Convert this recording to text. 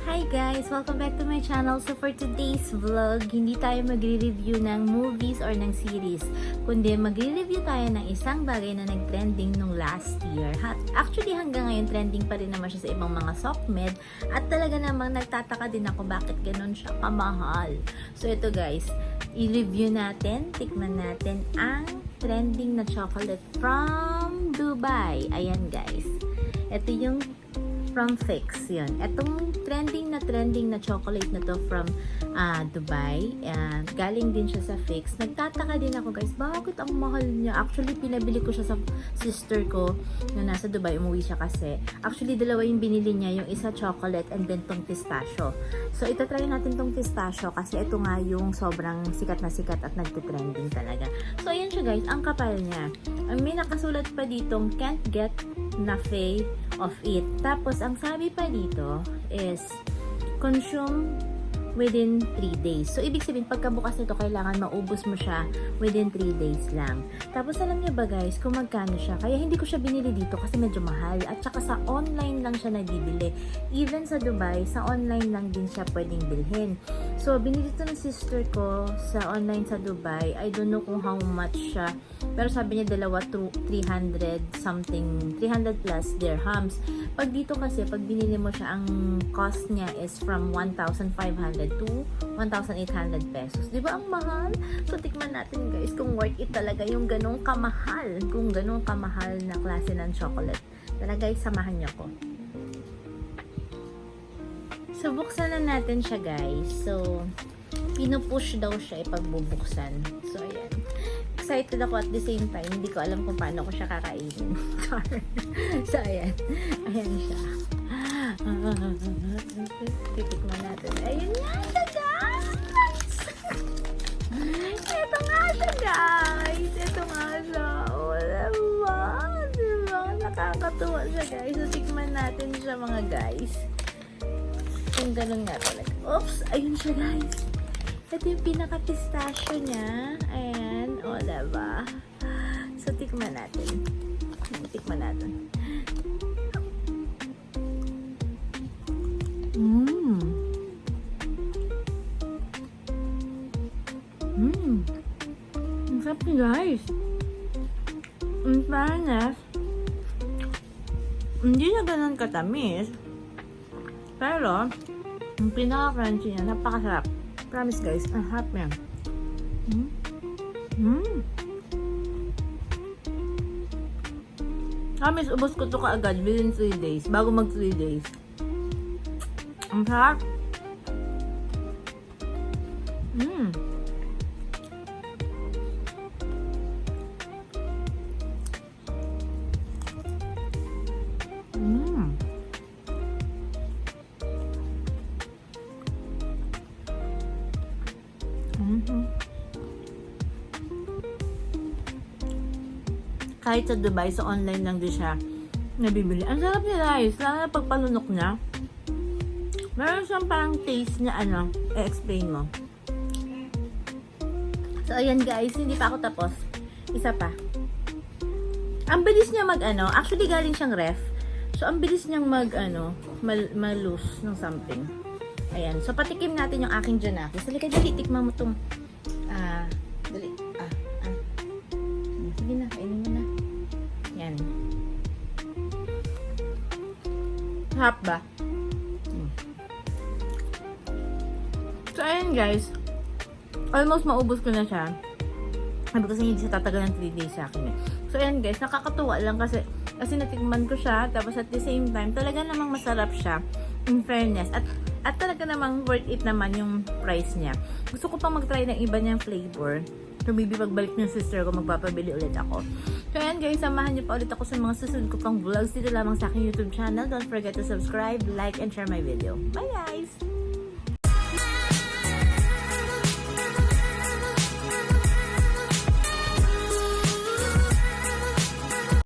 Hi guys! Welcome back to my channel. So for today's vlog, hindi tayo magre-review ng movies or ng series, kundi magre-review tayo ng isang bagay na nag-trending nung last year. Actually hanggang ngayon trending pa rin naman siya sa ibang mga sockmed at talaga namang nagtataka din ako bakit ganun siya kamahal. So ito guys, i-review natin, tikman natin ang trending na chocolate from Dubai. Ayan guys. Ito yung from Fix, yun. Itong trending na chocolate na to from Dubai. Galing din siya sa Fix. Nagtataka din ako guys, bakit ang mahal niya? Actually, pinabili ko siya sa sister ko na nasa Dubai. Umuwi siya kasi. Actually, dalawa yung binili niya. Yung isa chocolate and then tong pistachio. So, ito try natin tong pistachio kasi ito nga yung sobrang sikat na sikat at nagtitrending talaga. So, ayan siya guys. Ang kapal niya. May nakasulat pa ditong can't get enough of it. Tapos, ang sabi pa dito is consume within 3 days. So, ibig sabihin, pagkabukas nito, kailangan maubos mo siya within 3 days lang. Tapos, alam niyo ba guys, kung magkano siya? Kaya hindi ko siya binili dito kasi medyo mahal. At saka sa online lang siya nabibili. Even sa Dubai, sa online lang din siya pwedeng bilhin. So, binili ito ng sister ko sa online sa Dubai. I don't know kung how much siya. Pero sabi niya dalawa to 300 something, 300 plus dirhams. Pag dito kasi, pag binili mo siya, ang cost niya is from 1,500 to 1,800 pesos. Di ba ang mahal? So, tikman natin guys kung worth it talaga yung ganong kamahal. Kung ganong kamahal na klase ng chocolate. Tara guys, samahan niyo ko. So, buksan na natin siya guys. So, pinupush daw siya ipagbubuksan. So, ayan. Excited ako at the same time. Hindi ko alam kung paano ko siya kakainin. So, ayan. Ayan siya. Titikman natin. Ayun nga siya, guys! Ito nga siya, guys! Ito nga siya. O, diba? Diba? Nakakatuwa siya, guys. So, tikman natin siya, mga guys. Kung ganun nga talaga. Oops! Ayun siya, guys. Ito yung pinaka-pistachio niya. Ayan. O, diba? So, tikman natin. Tikman natin. Ang sarap niya, guys. In fairness, hindi na ganun katamis. Pero, ang pinaka-crunchy niya, napakasarap. Promise guys, ang harap niya. Promise, ubos ko to kaagad within 3 days. Bago mag 3 days. Ang sarap. Kahit sa Dubai, sa online lang din siya nabibili. Ang sarap niya guys, lalo na pagpalunok niya. Meron siyang parang taste na ano, i-explain mo. So ayan guys, hindi pa ako tapos. Isa pa. Ang bilis niya mag ano, actually galing siyang ref. So ang bilis niyang mag ano, malus ng something. Ayan, so patikim natin yung aking Janaki. Salika dali, tikman mo tong dali. Sige na, kainin mo na. Yan. Harap ba? So, ayan guys. Almost maubos ko na siya. Sabi kasi hindi siya tatagal ng 3 days sa akin eh. So, ayan guys. Nakakatuwa lang kasi natikman ko siya. Tapos at the same time, talaga namang masarap siya. In fairness. At talaga namang worth it naman yung price niya. Gusto ko pang mag-try ng iba niyang flavor. So, maybe pagbalik ng sister ko, magpapabili ulit ako. So, ayan guys, samahan niyo pa ulit ako sa mga susunod ko pang vlogs dito lamang sa aking YouTube channel. Don't forget to subscribe, like, and share my video. Bye guys!